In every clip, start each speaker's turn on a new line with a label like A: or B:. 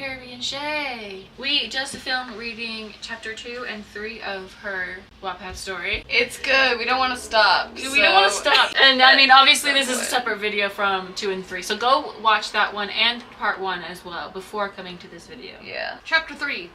A: Caribbean Shay. We just filmed reading chapter 2 and 3 of her Wattpad story.
B: It's good. We don't want to stop.
A: We don't want to stop. And I mean, obviously this is a separate video from 2 and 3. So go watch that one and part 1 as well before coming to this video.
B: Yeah. Chapter 3.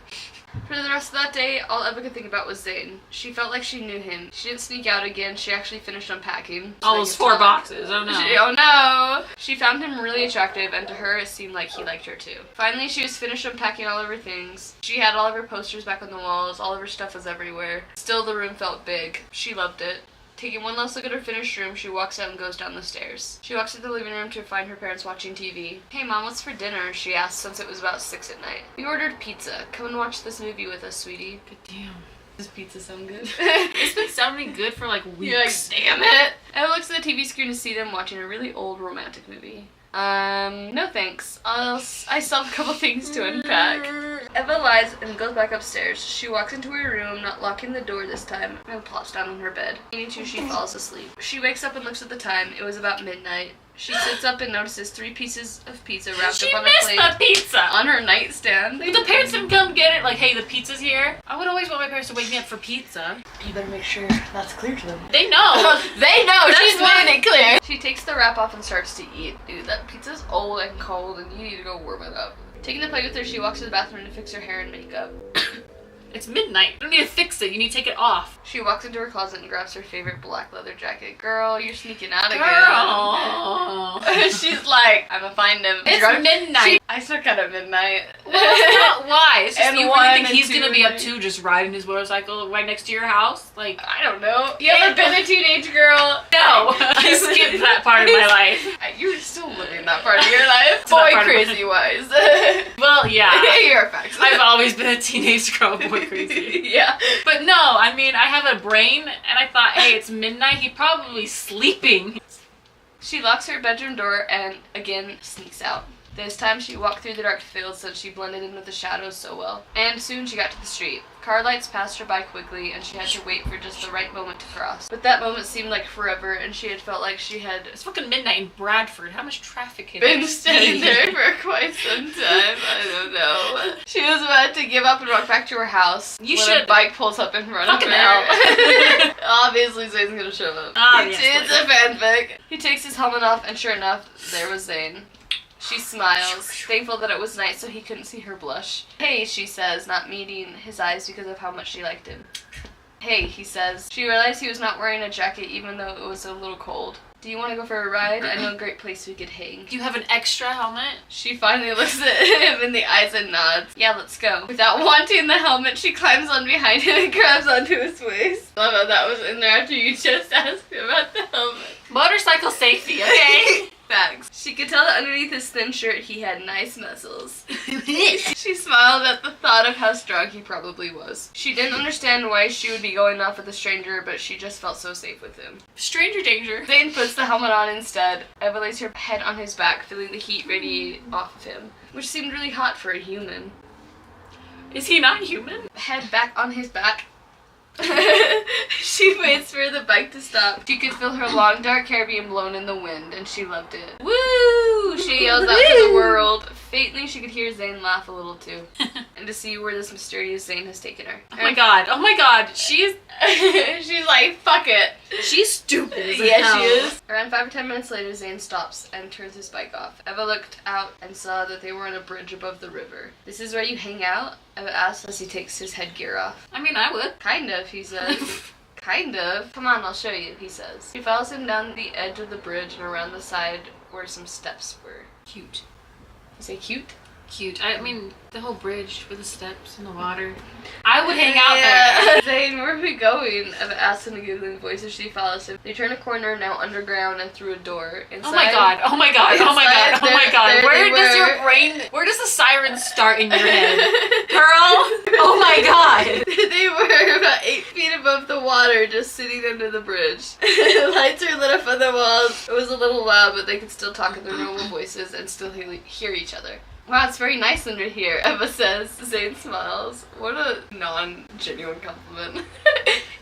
B: For the rest of that day, all Eva could think about was Zane. She felt like she knew him. She didn't sneak out again. She actually finished unpacking.
A: All those 4 boxes. Oh no.
B: Oh no! She found him really attractive, and to her it seemed like he liked her too. Finally, she was finished unpacking all of her things. She had all of her posters back on the walls. All of her stuff was everywhere. Still, the room felt big. She loved it. Taking one last look at her finished room, she walks out and goes down the stairs. She walks to the living room to find her parents watching TV. "Hey Mom, what's for dinner?" she asked since it was about 6 at night. "We ordered pizza. Come and watch this movie with us, sweetie."
A: Good damn.
B: Does pizza sound good?
A: It's been sounding good for like weeks.
B: You're like, damn it! Eva looks at the TV screen to see them watching a really old romantic movie. No thanks. I still have a couple things to unpack. Eva lies and goes back upstairs. She walks into her room, not locking the door this time, and plops down on her bed. She falls asleep. She wakes up and looks at the time. It was about midnight. She sits up and notices 3 pieces of pizza wrapped up on a plate.
A: She missed the pizza!
B: On her nightstand.
A: But the parents didn't come get it, like, hey, the pizza's here. I would always want my parents to wake me up for pizza.
B: You better make sure that's clear to them.
A: They know!
B: They know!
A: That's
B: She's made it clear! She takes the wrap off and starts to eat. Dude, that pizza's old and cold and you need to go warm it up. Taking the plate with her, she walks to the bathroom to fix her hair and makeup.
A: It's midnight. You don't need to fix it. You need to take it off.
B: She walks into her closet and grabs her favorite black leather jacket. Girl, you're sneaking out
A: Girl.
B: again. She's like, I'm gonna find him.
A: It's midnight.
B: I snuck out at midnight.
A: Well, it's not why. It's just
B: And
A: you
B: one
A: really think
B: and
A: he's
B: two
A: gonna be up
B: and
A: too, just riding his motorcycle right next to your house? Like,
B: I don't know. You ever been a teenage girl?
A: no. I skipped that part of my life.
B: You're still living that part of your life.
A: It's not
B: Boy
A: part of
B: crazy wise.
A: Well, yeah.
B: You're a fact.
A: I've always been a teenage girl, boy crazy.
B: Yeah.
A: But no, I mean, I have a brain, and I thought, hey, it's midnight. He's probably sleeping.
B: She locks her bedroom door and again sneaks out. This time she walked through the dark fields since she blended in with the shadows so well. And soon she got to the street. Car lights passed her by quickly and she had to wait for just the right moment to cross. But that moment seemed like forever and she had felt like she had
A: It's fucking midnight in Bradford. How much traffic can
B: been
A: there
B: standing
A: be?
B: there for quite some time. I don't know. She was about to give up and walk back to her house.
A: You
B: when
A: should.
B: a bike pulls up in front
A: Fucking
B: of her. Obviously Zane's gonna show up.
A: Obviously.
B: It's a fanfic. He takes his helmet off and sure enough, there was Zane. She smiles, thankful that it was night so he couldn't see her blush. "Hey," she says, not meeting his eyes because of how much she liked him. "Hey," he says. She realized he was not wearing a jacket even though it was a little cold. "Do you want to go for a ride? I know a great place we could hang."
A: Do you have an extra helmet?
B: She finally looks at him in the eyes and nods. "Yeah, let's go." Without wanting the helmet, she climbs on behind him and grabs onto his waist. I love how that was in there after you just asked about the helmet.
A: Motorcycle safety, okay?
B: Facts. She could tell that underneath his thin shirt he had nice muscles. She smiled at the thought of how strong he probably was. She didn't understand why she would be going off with a stranger, but she just felt so safe with him.
A: Stranger danger.
B: Zane puts the helmet on instead. Eva lays her head on his back, feeling the heat radiate off of him, which seemed really hot for a human.
A: Is he not human?
B: Head back on his back. She waits for the bike to stop. She could feel her long dark hair being blown in the wind, and she loved it. Woo! She yells out to the world. Faintly, she could hear Zane laugh a little too, and to see where this mysterious Zane has taken her.
A: Oh my god, oh my god, she's
B: like, fuck it.
A: She's stupid as
B: Yeah,
A: hell.
B: she is. Around 5 or 10 minutes later, Zane stops and turns his bike off. Eva looked out and saw that they were on a bridge above the river. "This is where you hang out?" Eva asked as he takes his headgear off.
A: I mean, I would.
B: "Kind of," he says. "Kind of. Come on, I'll show you," he says. She follows him down the edge of the bridge and around the side where some steps were.
A: Cute.
B: You say cute?
A: Cute. I mean, the whole bridge with the steps and the water. I would hang out there.
B: Zane, where are we going? Eva asks in a giggling voice as she follows him. They turn a corner now underground and through a door. Inside,
A: Oh my god, oh my god, oh my god, oh my god. Where does the siren start in your head? Girl? Oh my god.
B: They were about 8 feet above the water, just sitting under the bridge. Lights are lit up on the walls. It was a little loud, but they could still talk in their normal voices and still hear each other. "Wow, it's very nice under here," Eva says. Zane smiles. What a non-genuine compliment.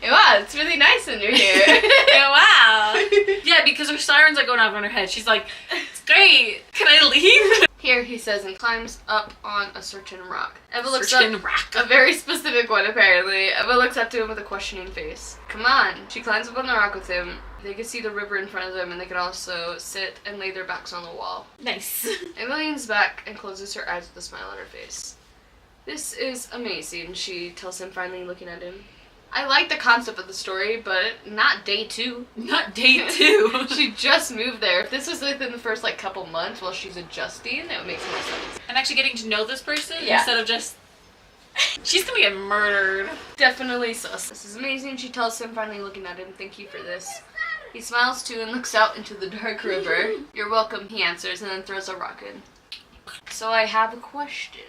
B: "Wow, it's really nice under here."
A: Wow. Yeah, because her sirens are going off in her head. She's like, "It's great. Can I leave?"
B: Here, he says, and climbs up on a certain rock. Eva looks
A: Certain
B: up.
A: rock.
B: A very specific one, apparently. Eva looks up to him with a questioning face. Come on. She climbs up on the rock with him. They can see the river in front of them, and they can also sit and lay their backs on the wall.
A: Nice.
B: Eva leans back and closes her eyes with a smile on her face. This is amazing, she tells him, finally looking at him. I like the concept of the story, but not day 2.
A: Not day 2.
B: She just moved there. If this was within the first couple months while she's adjusting, it would make more sense.
A: And actually getting to know this person
B: Yeah.
A: instead of just... She's gonna get murdered.
B: Definitely sus. This is amazing, she tells him, finally looking at him. Thank you for this. He smiles too and looks out into the dark river. You're welcome, he answers, and then throws a rock in. So I have a question.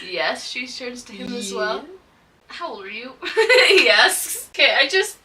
B: Yes, she turns to him as well. How old are you? He asks.
A: Okay, I just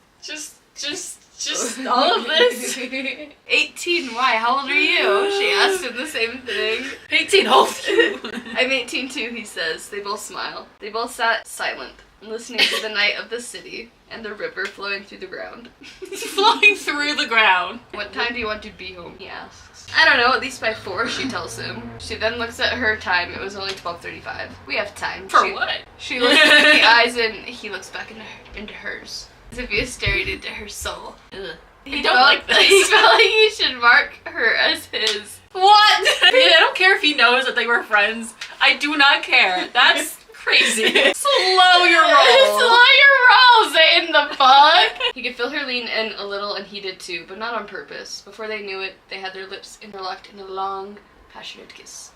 A: all of this.
B: 18, why? How old are you? She asked him the same thing.
A: 18, old you.
B: I'm 18 too, he says. They both smile. They both sat silent, listening to the night of the city and the river flowing through the ground.
A: Flowing through the ground.
B: What time do you want to be home? He asks. I don't know, at least by 4, she tells him. She then looks at her time. It was only 12:35. We have time.
A: For what?
B: She looks into the eyes and he looks back into hers. As if he is staring into her soul.
A: Ugh.
B: He
A: I don't like this.
B: He felt like he should mark her as his.
A: What? I don't care if he knows that they were friends. I do not care. That's crazy. Slow your roll.
B: Slow your roll, Zane, the fuck? He could feel her lean in a little, and he did too, but not on purpose. Before they knew it, they had their lips interlocked in a long, passionate kiss.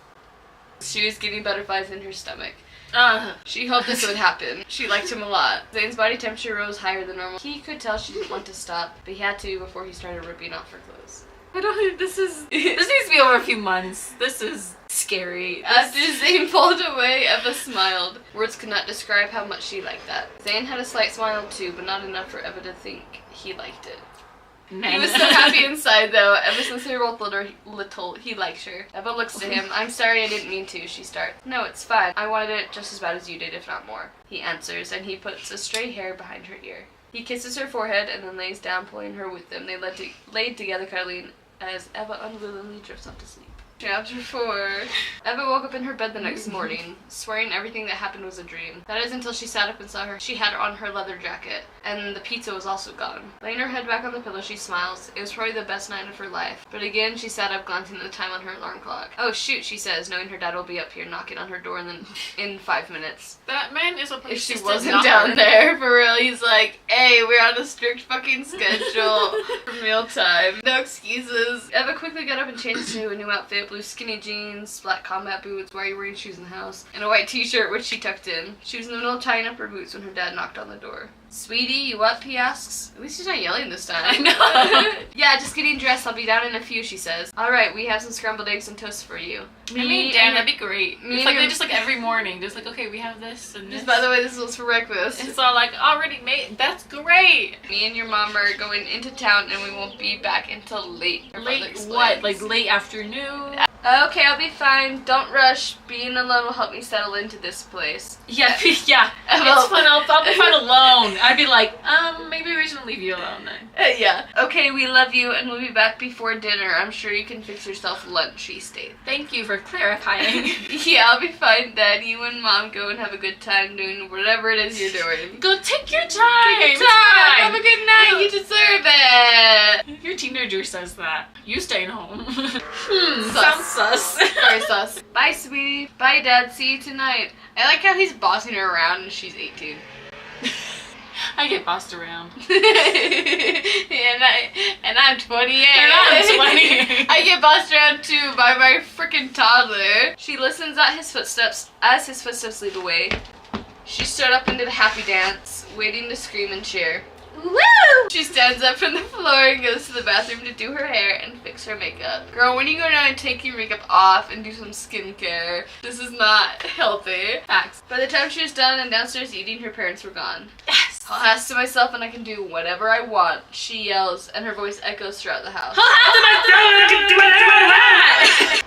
B: She was getting butterflies in her stomach. She hoped this would happen. She liked him a lot. Zane's body temperature rose higher than normal. He could tell she didn't want to stop, but he had to before he started ripping off her clothes.
A: I don't. This needs to be over a few months. This is scary.
B: After Zane pulled away, Eva smiled. Words could not describe how much she liked that. Zane had a slight smile too, but not enough for Eva to think he liked it.
A: Men.
B: He was so happy inside though. Ever since they were both little, he likes her. Eva looks to him. I'm sorry, I didn't mean to, she starts. No, it's fine. I wanted it just as bad as you did, if not more. He answers, and he puts a stray hair behind her ear. He kisses her forehead and then lays down, pulling her with him. They laid together, cuddling, as Eva unwillingly drifts off to sleep. Chapter 4. Eva woke up in her bed the next morning, swearing everything that happened was a dream. That is until she sat up and saw she had on her leather jacket, and the pizza was also gone. Laying her head back on the pillow, she smiles. It was probably the best night of her life. But again, she sat up, glancing at the time on her alarm clock. Oh shoot, she says, knowing her dad will be up here knocking on her door in 5 minutes.
A: That man is a
B: If she wasn't down there, for real, he's like, hey, we're on a strict fucking schedule for mealtime. No excuses. Eva quickly got up and changed to a new outfit. Blue skinny jeans, black combat boots, why are you wearing shoes in the house, and a white t-shirt which she tucked in. She was in the middle of tying up her boots when her dad knocked on the door. Sweetie, you up? He asks. At least he's not yelling this time.
A: I know.
B: Yeah, just getting dressed. I'll be down in a few, she says. Alright, we have some scrambled eggs and toast for you.
A: Dan, that'd be great.
B: Me
A: It's
B: and
A: like
B: your-
A: they just like every morning, just like, okay, we have this and this.
B: Just by the way, this was for breakfast.
A: It's all like already made. That's great.
B: Me and your mom are going into town and we won't be back until late. Her father
A: Late
B: explains.
A: what? Like late afternoon?
B: Okay, I'll be fine. Don't rush. Being alone will help me settle into this place.
A: Yeah, yeah.
B: Well-
A: It's fun. I'll be fine alone. I'd be like, maybe we shouldn't leave you alone then.
B: Yeah. Okay, we love you and we'll be back before dinner. I'm sure you can fix yourself lunch, she stated.
A: Thank you for clarifying.
B: Yeah, I'll be fine, Dad. You and Mom go and have a good time doing whatever it is you're doing.
A: Go take your time.
B: Take your
A: It's
B: time.
A: fine.
B: Have a good night. You deserve it.
A: Your teenager says that. You staying home.
B: Sus.
A: Sounds sus.
B: Very sus. Bye, sweetie. Bye, Dad. See you tonight. I like how he's bossing her around and she's 18.
A: I get bossed around.
B: and I'm 28.
A: And I'm 20.
B: I get bossed around too by my freaking toddler. She listens at his footsteps as his footsteps lead away. She stood up and did a happy dance, waiting to scream and cheer. Woo! She stands up from the floor and goes to the bathroom to do her hair and fix her makeup. Girl, when you go down and take your makeup off and do some skincare, this is not healthy.
A: Facts.
B: By the time she was done and downstairs eating, her parents were gone.
A: Yes.
B: I'll ask to myself and I can do whatever I want, she yells, and her voice echoes throughout the house.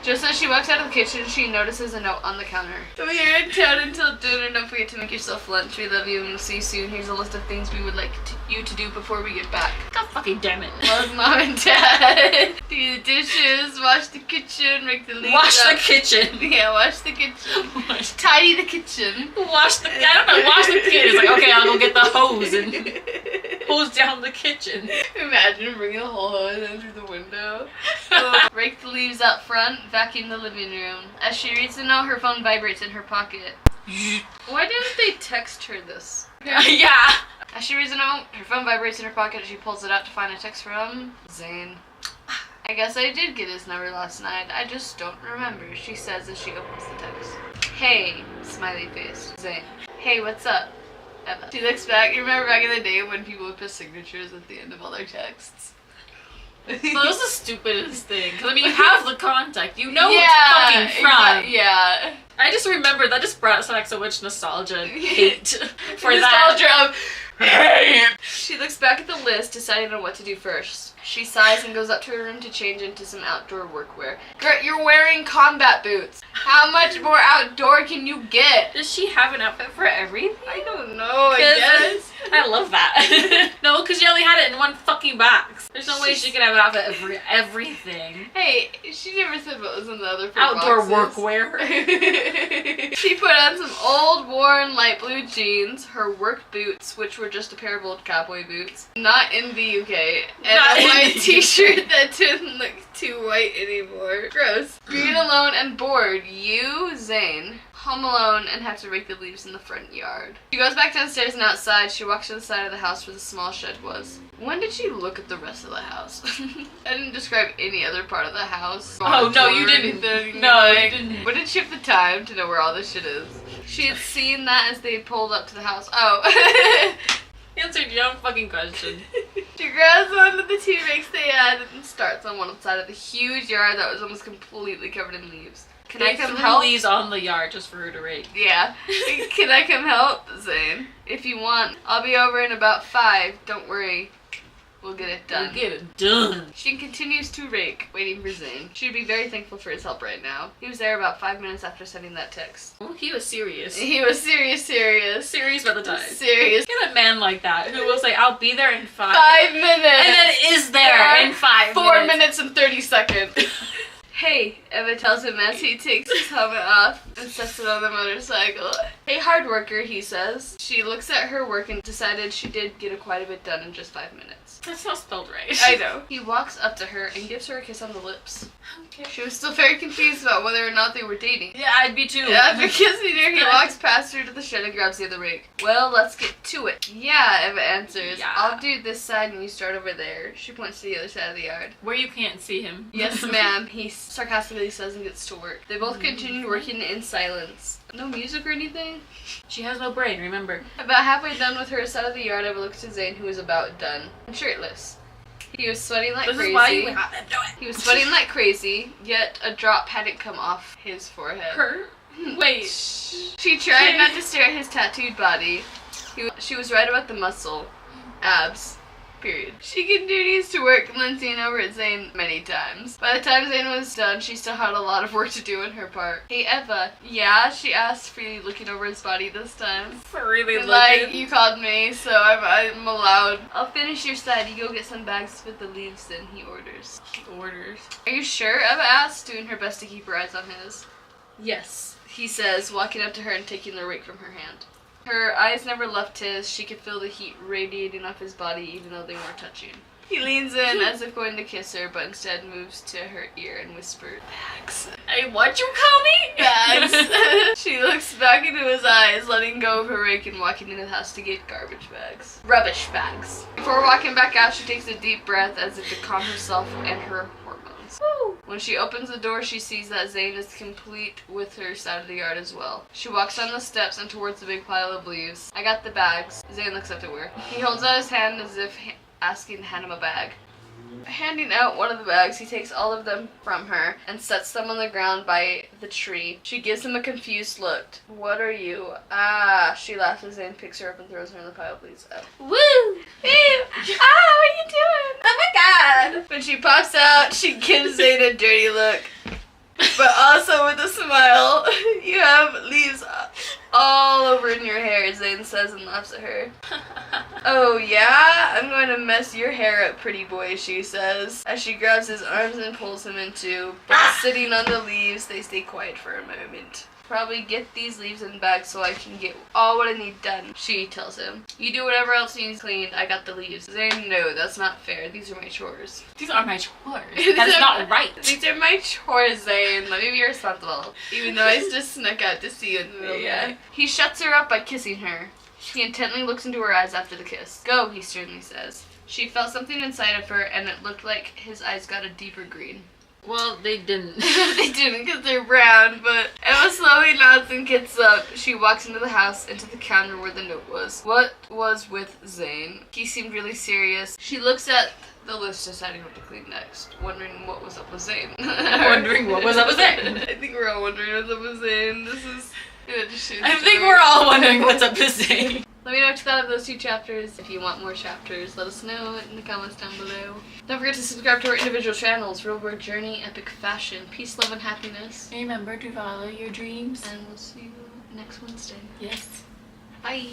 B: Just as she walks out of the kitchen, she notices a note on the counter. "We're here in town until dinner. Don't forget to make yourself lunch. We love you and we'll see you soon. Here's a list of things we would like you to do before we get back.
A: God fucking damn it.
B: Love, Mom and Dad. Do the dishes, wash the kitchen, make the leaves
A: Wash
B: up."
A: the kitchen.
B: Yeah, wash the kitchen. Tidy the kitchen.
A: Wash the, I don't know, wash the kitchen. It's like, okay, I'll go get the hose and hose down the kitchen.
B: Imagine bringing the whole hose in through the window. Rake the leaves out front, vacuum the living room. As she reads the note, her phone vibrates in her pocket. Why didn't they text her this?
A: Yeah.
B: As she reads the note, her phone vibrates in her pocket. She pulls it out to find a text from Zane. "I guess I did get his number last night. I just don't remember," she says as she opens the text. "Hey," smiley face. Zane. "Hey, what's up? Eva." She looks back. You remember back in the day when people would put signatures at the end of all their texts?
A: Well, that's the stupidest thing. Because, I mean, you have the contact. You know who it's fucking from.
B: Yeah.
A: I just remember that just brought back so much nostalgia and hate for
B: Nostalgia
A: that.
B: of hate. She looks back at the list, deciding on what to do first. She sighs and goes up to her room to change into some outdoor workwear. Gert, you're wearing combat boots. How much more outdoor can you get?
A: Does she have an outfit for everything?
B: I don't know, I guess.
A: I love that. No, because she only had it in one fucking box. There's no way she could have an outfit for everything.
B: Hey, she never said what was in the other four
A: Outdoor
B: boxes.
A: workwear.
B: She put on some old, worn, light blue jeans, her work boots, which were just a pair of old cowboy boots, not in the UK, and
A: Not
B: a
A: in
B: white
A: the
B: t-shirt that didn't look too white anymore. Gross. Being alone and bored, you, Zane, home alone and have to rake the leaves in the front yard. She goes back downstairs and outside. She walks to the side of the house where the small shed was. When did she look at the rest of the house? I didn't describe any other part of the house.
A: Oh, no, you didn't.
B: Anything.
A: No, you
B: Like,
A: didn't.
B: When did she have the time to know where all this shit is? She had seen that as they pulled up to the house. Oh.
A: Answered your own fucking question.
B: She grabs one of the two rakes they had and starts on one side of the huge yard that was almost completely covered in leaves. Can I come help?
A: Leaves on the yard just for her to rake.
B: Yeah. Can I come help, Zane? If you want. I'll be over in about 5. Don't worry. We'll get it done.
A: We'll get it done.
B: She continues to rake, waiting for Zane. She'd be very thankful for his help right now. He was there about 5 minutes after sending that text.
A: Oh, he was serious.
B: He was serious.
A: Serious about the time.
B: Serious.
A: Get a man like that who will say, "I'll be there in 5.
B: 5 minutes!
A: And then is there in 5
B: 4 minutes and 30 seconds. Hey, Eva tells him as he takes his helmet off and sets it on the motorcycle. Hey, hard worker, he says. She looks at her work and decided she did get quite a bit done in just 5 minutes.
A: That's not spelled right.
B: I know. He walks up to her and gives her a kiss on the lips.
A: Okay.
B: She was still very confused about whether or not they were dating.
A: Yeah, I'd be too.
B: After kissing her, he walks past her to the shed and grabs the other rake. Well, let's get to it. Yeah, Eva answers.
A: Yeah.
B: I'll do this side and you start over there. She points to the other side of the yard.
A: Where you can't see him.
B: Yes, ma'am, he sarcastically says and gets to work. They both continue working in silence. No music or anything?
A: She has no brain, remember.
B: About halfway done with her side of the yard, Eva looks to Zane, who is about done. And shirtless. He was sweating like
A: This
B: crazy.
A: is why you have to do it.
B: He was sweating like crazy, yet a drop hadn't come off his forehead.
A: Her? Wait.
B: She tried not to stare at his tattooed body. She was right about the muscle. Abs. Period. She continues to work, glancing over at Zane many times. By the time Zane was done, she still had a lot of work to do in her part. Hey, Eva. Yeah? She asked, freely looking over his body this time.
A: Really
B: And,
A: looking.
B: like, you called me, so I'm allowed. I'll finish your side. You go get some bags to put the leaves in, he orders. Are you sure? Eva asks, doing her best to keep her eyes on his. Yes, he says, walking up to her and taking the rake from her hand. Her eyes never left his. She could feel the heat radiating off his body even though they weren't touching. He leans in as if going to kiss her, but instead moves to her ear and whispers, "Bags."
A: Hey, what'd you call me?
B: Bags. She looks back into his eyes, letting go of her rake and walking into the house to get garbage bags. Rubbish bags. Before walking back out, she takes a deep breath as if to calm herself and her hormones. Woo. When she opens the door, she sees that Zane is complete with her side of the yard as well. She walks down the steps and towards the big pile of leaves. I got the bags. Zane looks up to her. He holds out his hand as if asking to hand him a bag. Handing out one of the bags, he takes all of them from her and sets them on the ground by the tree. She gives him a confused look. What are you? Ah, she laughs as Zane picks her up and throws her in the pile of leaves. Oh. Woo! Ew! Ah, what are you doing? Oh my god! When she pops out, she gives Zane a dirty look. But also with a smile. You have leaves all over in your hair, Zane says and laughs at her. Oh yeah? I'm going to mess your hair up, pretty boy, she says, as she grabs his arms and pulls him into. But sitting on the leaves, they stay quiet for a moment. Probably get these leaves in the bag so I can get all what I need done, she tells him. You do whatever else needs cleaned, I got the leaves. Zane, no, that's not fair. These are my chores.
A: These are my chores. That is not right.
B: These are my chores, Zane. Let me be responsible. Even though I just snuck out to see you in the middle of the night. He shuts her up by kissing her. He intently looks into her eyes after the kiss. Go, he sternly says. She felt something inside of her, and it looked like his eyes got a deeper green.
A: Well, they didn't.
B: They didn't because they're brown, but Emma slowly nods and gets up. She walks into the house, into the counter where the note was. What was with Zane? He seemed really serious. She looks at the list, deciding what to clean next, wondering what was up with Zane.
A: Wondering what was up with Zane.
B: I think we're all wondering what's up with Zane. This is...
A: I think we're all wondering what's up with Zane.
B: Let me know what you thought of those 2 chapters. If you want more chapters, let us know in the comments down below. Don't forget to subscribe to our individual channels, Real World Journey, Epic Fashion, Peace, Love, and Happiness.
A: Remember to follow your dreams.
B: And we'll see you next Wednesday.
A: Yes.
B: Bye.